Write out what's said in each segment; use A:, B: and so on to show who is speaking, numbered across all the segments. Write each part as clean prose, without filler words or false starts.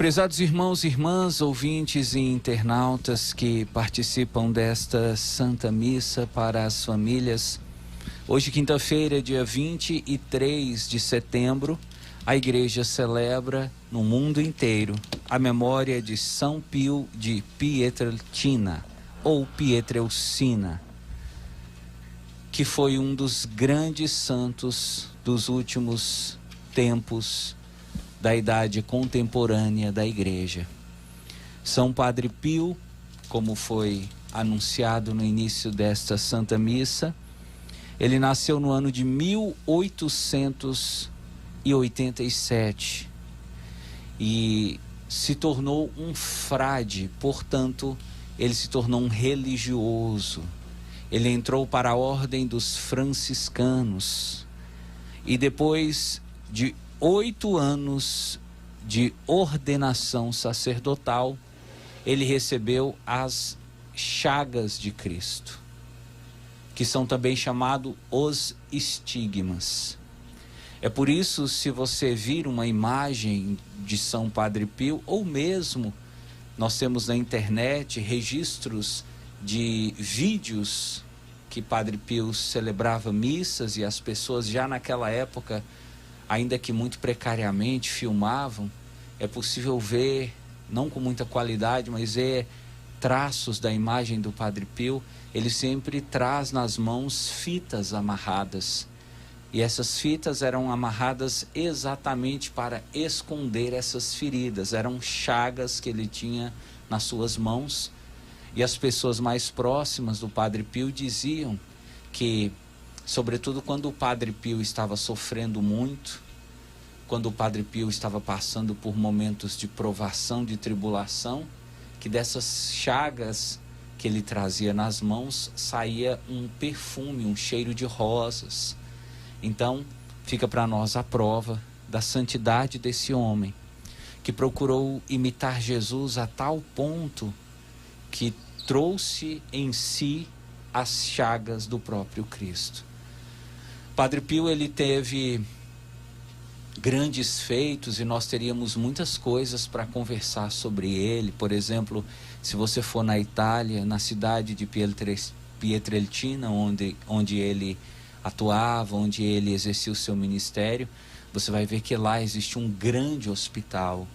A: Prezados irmãos e irmãs, ouvintes e internautas que participam desta Santa Missa para as famílias, hoje, quinta-feira, dia 23 de setembro, a Igreja celebra no mundo inteiro a memória de São Pio de Pietrelcina, ou Pietrelcina, que foi um dos grandes santos dos últimos tempos da idade contemporânea da Igreja. São Padre Pio, como foi anunciado no início desta Santa Missa, ele nasceu no ano de 1887 e se tornou um frade, portanto, ele se tornou um religioso. Ele entrou para a ordem dos franciscanos e depois de 8 anos de ordenação sacerdotal, ele recebeu as chagas de Cristo, que são também chamados os estigmas. É por isso, se você vir uma imagem de São Padre Pio, ou mesmo nós temos na internet registros de vídeos que Padre Pio celebrava missas e as pessoas já naquela época, ainda que muito precariamente, filmavam. É possível ver, não com muita qualidade, mas traços da imagem do Padre Pio. Ele sempre traz nas mãos fitas amarradas. E essas fitas eram amarradas exatamente para esconder essas feridas. Eram chagas que ele tinha nas suas mãos. E as pessoas mais próximas do Padre Pio diziam que, sobretudo quando o Padre Pio estava sofrendo muito, quando o Padre Pio estava passando por momentos de provação, de tribulação, que dessas chagas que ele trazia nas mãos saía um perfume, um cheiro de rosas. Então, fica para nós a prova da santidade desse homem, que procurou imitar Jesus a tal ponto que trouxe em si as chagas do próprio Cristo. Padre Pio, ele teve grandes feitos e nós teríamos muitas coisas para conversar sobre ele. Por exemplo, se você for na Itália, na cidade de Pietrelcina, onde ele atuava, onde ele exercia o seu ministério, você vai ver que lá existe um grande hospital,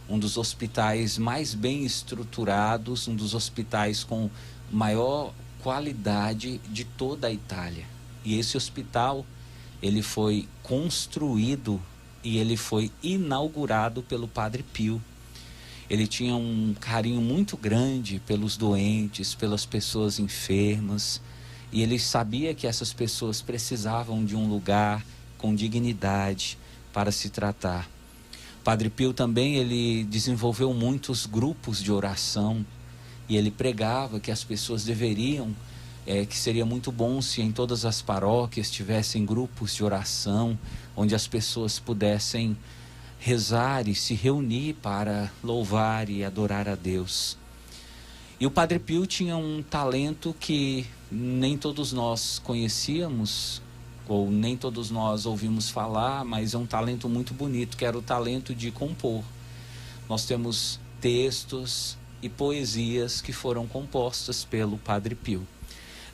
A: um dos hospitais mais bem estruturados, um dos hospitais com maior qualidade de toda a Itália. E esse hospital, ele foi construído e ele foi inaugurado pelo Padre Pio. Ele tinha um carinho muito grande pelos doentes, pelas pessoas enfermas, e ele sabia que essas pessoas precisavam de um lugar com dignidade para se tratar. Padre Pio também, ele desenvolveu muitos grupos de oração, e ele pregava que as pessoas deveriam, que seria muito bom se em todas as paróquias tivessem grupos de oração, onde as pessoas pudessem rezar e se reunir para louvar e adorar a Deus. E o Padre Pio tinha um talento que nem todos nós conhecíamos, ou nem todos nós ouvimos falar, mas é um talento muito bonito, que era o talento de compor. Nós temos textos e poesias que foram compostas pelo Padre Pio.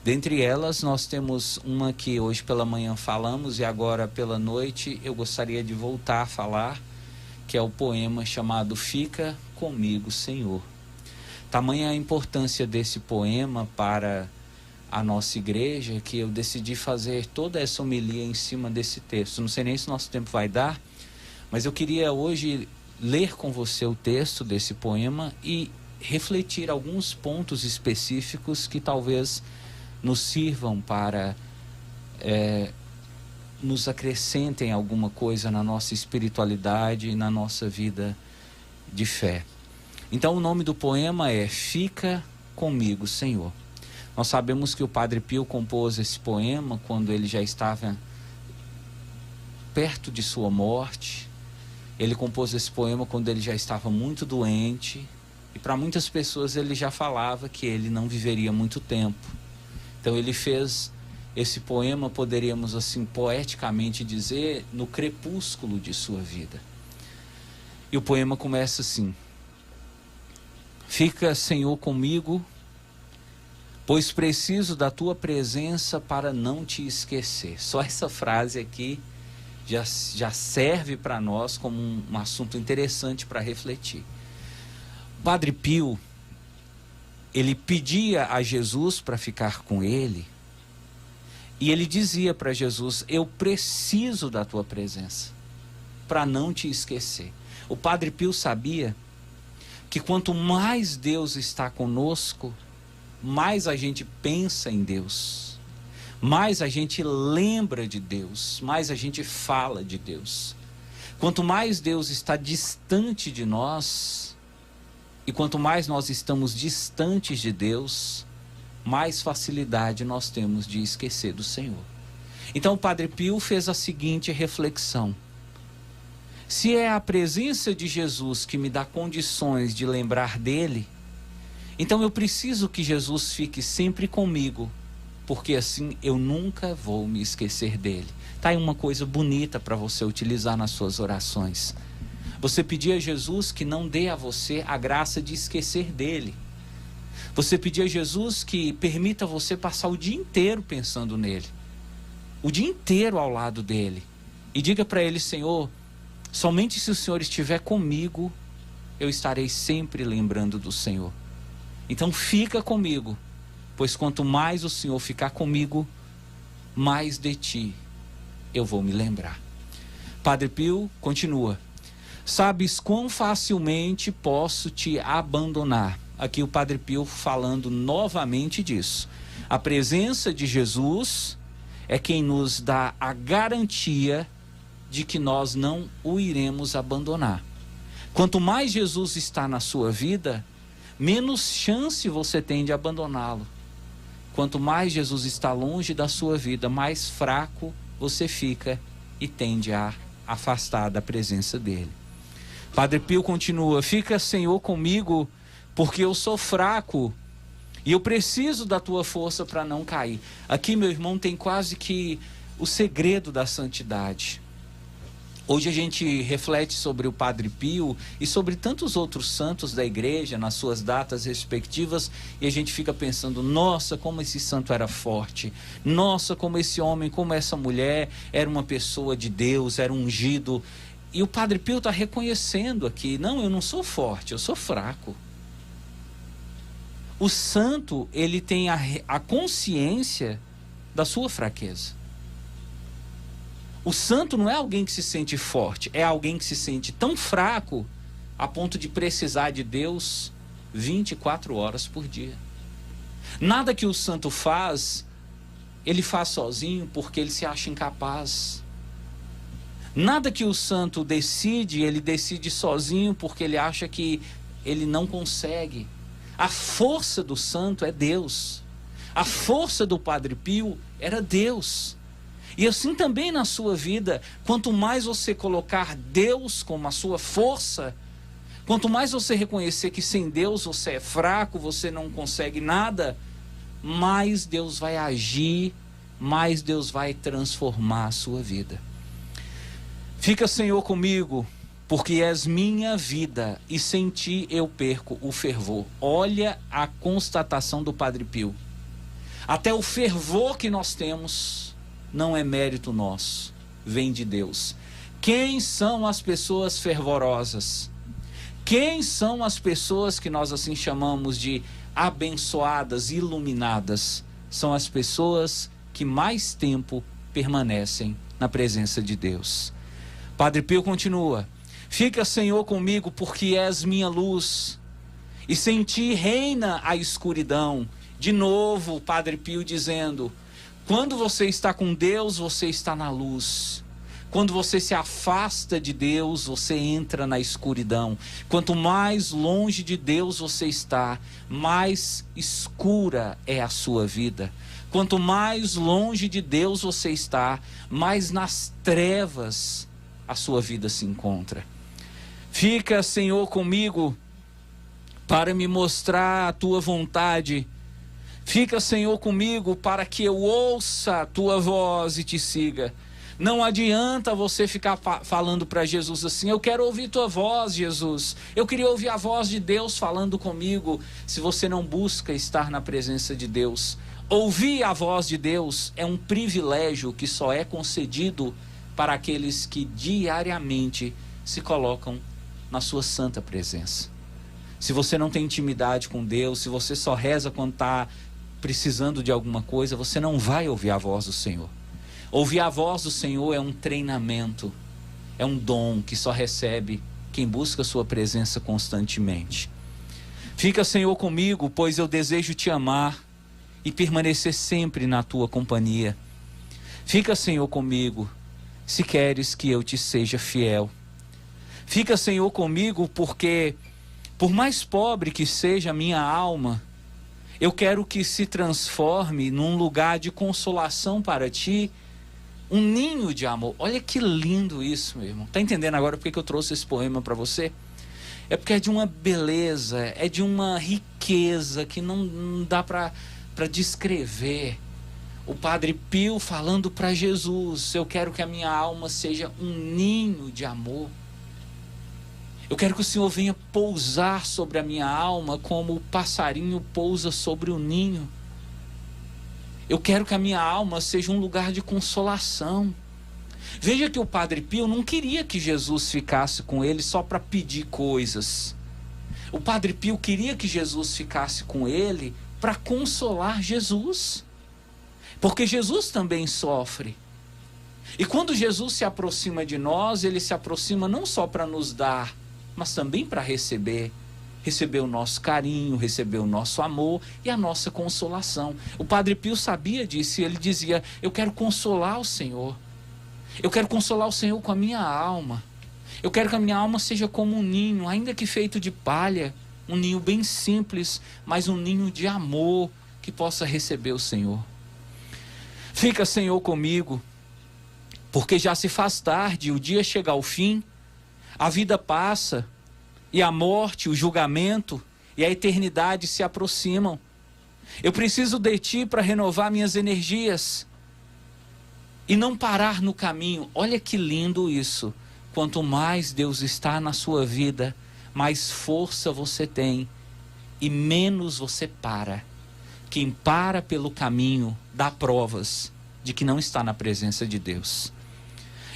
A: Dentre elas, nós temos uma que hoje pela manhã falamos e agora pela noite eu gostaria de voltar a falar, que é o poema chamado Fica Comigo, Senhor. Tamanha a importância desse poema para a nossa igreja, que eu decidi fazer toda essa homilia em cima desse texto. Não sei nem se nosso tempo vai dar, mas eu queria hoje ler com você o texto desse poema e refletir alguns pontos específicos que talvez nos sirvam para nos acrescentem alguma coisa na nossa espiritualidade e na nossa vida de fé. Então o nome do poema é Fica Comigo, Senhor. Nós sabemos que o Padre Pio compôs esse poema quando ele já estava perto de sua morte. Ele compôs esse poema quando ele já estava muito doente, e para muitas pessoas ele já falava que ele não viveria muito tempo. Então ele fez esse poema, poderíamos assim poeticamente dizer, no crepúsculo de sua vida. E o poema começa assim: fica, Senhor, comigo, pois preciso da tua presença para não te esquecer. Só essa frase aqui já serve para nós como um assunto interessante para refletir. Padre Pio, ele pedia a Jesus para ficar com ele, e ele dizia para Jesus: eu preciso da tua presença para não te esquecer. O Padre Pio sabia que quanto mais Deus está conosco, mais a gente pensa em Deus, mais a gente lembra de Deus, mais a gente fala de Deus. Quanto mais Deus está distante de nós, e quanto mais nós estamos distantes de Deus, mais facilidade nós temos de esquecer do Senhor. Então o Padre Pio fez a seguinte reflexão: se é a presença de Jesus que me dá condições de lembrar dele, então eu preciso que Jesus fique sempre comigo, porque assim eu nunca vou me esquecer dele. Tá aí uma coisa bonita para você utilizar nas suas orações. Você pedir a Jesus que não dê a você a graça de esquecer dele. Você pedir a Jesus que permita você passar o dia inteiro pensando nele, o dia inteiro ao lado dele, e diga para ele: Senhor, somente se o Senhor estiver comigo, eu estarei sempre lembrando do Senhor. Então fica comigo, pois quanto mais o Senhor ficar comigo, mais de ti eu vou me lembrar. Padre Pio continua: sabes quão facilmente posso te abandonar. Aqui o Padre Pio falando novamente disso. A presença de Jesus é quem nos dá a garantia de que nós não o iremos abandonar. Quanto mais Jesus está na sua vida, menos chance você tem de abandoná-lo. Quanto mais Jesus está longe da sua vida, mais fraco você fica e tende a afastar da presença dele. Padre Pio continua: fica, Senhor, comigo, porque eu sou fraco e eu preciso da tua força para não cair. Aqui, meu irmão, tem quase que o segredo da santidade. Hoje a gente reflete sobre o Padre Pio e sobre tantos outros santos da igreja nas suas datas respectivas, e a gente fica pensando: nossa, como esse santo era forte, nossa, como esse homem, como essa mulher era uma pessoa de Deus, era ungido. E o Padre Pio está reconhecendo aqui: não, eu não sou forte, eu sou fraco. O santo, ele tem a consciência da sua fraqueza. O santo não é alguém que se sente forte, é alguém que se sente tão fraco a ponto de precisar de Deus 24 horas por dia. Nada que o santo faz, ele faz sozinho porque ele se acha incapaz. Nada que o santo decide, ele decide sozinho porque ele acha que ele não consegue. A força do santo é Deus. A força do Padre Pio era Deus. E assim também na sua vida, quanto mais você colocar Deus como a sua força, quanto mais você reconhecer que sem Deus você é fraco, você não consegue nada, mais Deus vai agir, mais Deus vai transformar a sua vida. Fica, Senhor, comigo, porque és minha vida, e sem ti eu perco o fervor. Olha a constatação do Padre Pio. Até o fervor que nós temos não é mérito nosso, vem de Deus. Quem são as pessoas fervorosas? Quem são as pessoas que nós assim chamamos de abençoadas, iluminadas? São as pessoas que mais tempo permanecem na presença de Deus. Padre Pio continua: fica, Senhor, comigo, porque és minha luz, e sem ti reina a escuridão. De novo, Padre Pio dizendo: quando você está com Deus, você está na luz. Quando você se afasta de Deus, você entra na escuridão. Quanto mais longe de Deus você está, mais escura é a sua vida. Quanto mais longe de Deus você está, mais nas trevas a sua vida se encontra. Fica, Senhor, comigo para me mostrar a tua vontade. Fica, Senhor, comigo para que eu ouça a tua voz e te siga. Não adianta você ficar falando para Jesus assim: eu quero ouvir tua voz, Jesus. Eu queria ouvir a voz de Deus falando comigo. Se você não busca estar na presença de Deus. Ouvir a voz de Deus é um privilégio que só é concedido para aqueles que diariamente se colocam na sua santa presença. Se você não tem intimidade com Deus, se você só reza quando está precisando de alguma coisa, você não vai ouvir a voz do Senhor. Ouvir a voz do Senhor é um treinamento, é um dom que só recebe quem busca a sua presença constantemente. Fica, Senhor, comigo, pois eu desejo te amar e permanecer sempre na tua companhia. Fica, Senhor, comigo, se queres que eu te seja fiel. Fica, Senhor, comigo, porque por mais pobre que seja a minha alma, eu quero que se transforme num lugar de consolação para ti, um ninho de amor. Olha que lindo isso, meu irmão. Está entendendo agora por que eu trouxe esse poema para você? É porque é de uma beleza, é de uma riqueza que não dá para descrever. O Padre Pio falando para Jesus: eu quero que a minha alma seja um ninho de amor. Eu quero que o Senhor venha pousar sobre a minha alma como o passarinho pousa sobre o ninho. Eu quero que a minha alma seja um lugar de consolação. Veja que o Padre Pio não queria que Jesus ficasse com ele só para pedir coisas. O Padre Pio queria que Jesus ficasse com ele para consolar Jesus. Porque Jesus também sofre. E quando Jesus se aproxima de nós, ele se aproxima não só para nos dar, mas também para receber o nosso carinho, receber o nosso amor e a nossa consolação. O Padre Pio sabia disso e ele dizia: eu quero consolar o Senhor. Eu quero consolar o Senhor com a minha alma. Eu quero que a minha alma seja como um ninho, ainda que feito de palha, um ninho bem simples, mas um ninho de amor que possa receber o Senhor. Fica, Senhor, comigo, porque já se faz tarde, o dia chega ao fim, a vida passa, e a morte, o julgamento e a eternidade se aproximam. Eu preciso de ti para renovar minhas energias e não parar no caminho. Olha que lindo isso. Quanto mais Deus está na sua vida, mais força você tem e menos você para. Quem para pelo caminho dá provas de que não está na presença de Deus.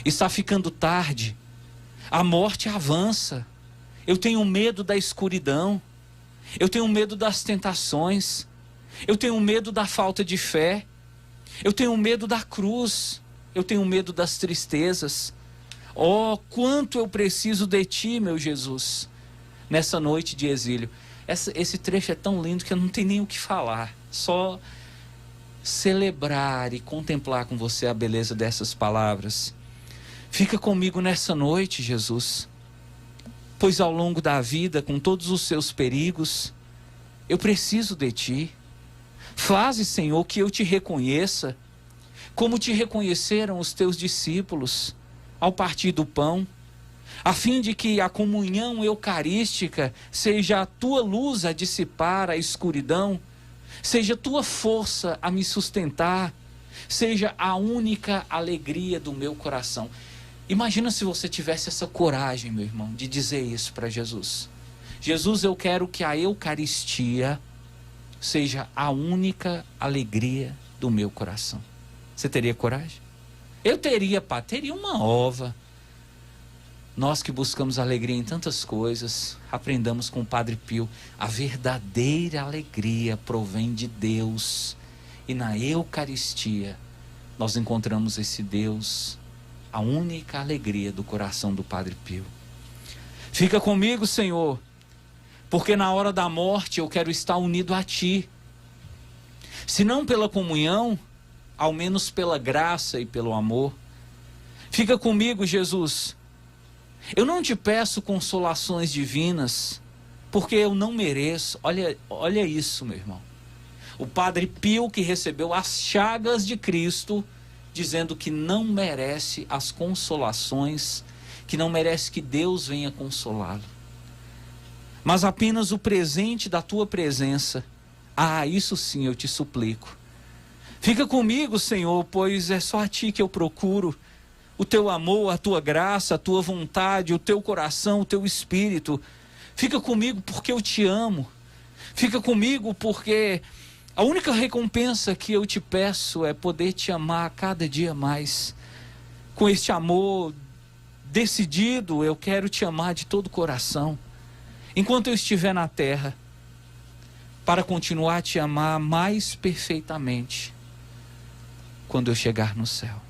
A: Está ficando tarde, a morte avança. Eu tenho medo da escuridão, eu tenho medo das tentações, eu tenho medo da falta de fé, eu tenho medo da cruz, eu tenho medo das tristezas. Oh, quanto eu preciso de ti, meu Jesus, nessa noite de exílio. Esse trecho é tão lindo que eu não tenho nem o que falar, só celebrar e contemplar com você a beleza dessas palavras. Fica comigo nessa noite, Jesus. Pois ao longo da vida, com todos os seus perigos, eu preciso de ti. Faze, Senhor, que eu te reconheça, como te reconheceram os teus discípulos ao partir do pão, a fim de que a comunhão eucarística seja a tua luz a dissipar a escuridão, seja a tua força a me sustentar, seja a única alegria do meu coração. Imagina se você tivesse essa coragem, meu irmão, de dizer isso para Jesus. Jesus, eu quero que a Eucaristia seja a única alegria do meu coração. Você teria coragem? Eu teria, teria uma ova. Nós que buscamos alegria em tantas coisas, aprendamos com o Padre Pio, a verdadeira alegria provém de Deus. E na Eucaristia nós encontramos esse Deus, a única alegria do coração do Padre Pio. Fica comigo, Senhor, porque na hora da morte eu quero estar unido a ti. Se não pela comunhão, ao menos pela graça e pelo amor. Fica comigo, Jesus. Eu não te peço consolações divinas, porque eu não mereço. Olha isso, meu irmão. O Padre Pio, que recebeu as chagas de Cristo, dizendo que não merece as consolações, que não merece que Deus venha consolá-lo, mas apenas o presente da tua presença. Isso sim eu te suplico. Fica comigo, Senhor, pois é só a ti que eu procuro. o teu amor, a tua graça, a tua vontade, o teu coração, o teu espírito. Fica comigo porque eu te amo. Fica comigo porque a única recompensa que eu te peço é poder te amar cada dia mais. Com este amor decidido, eu quero te amar de todo o coração. Enquanto eu estiver na terra, para continuar a te amar mais perfeitamente quando eu chegar no céu.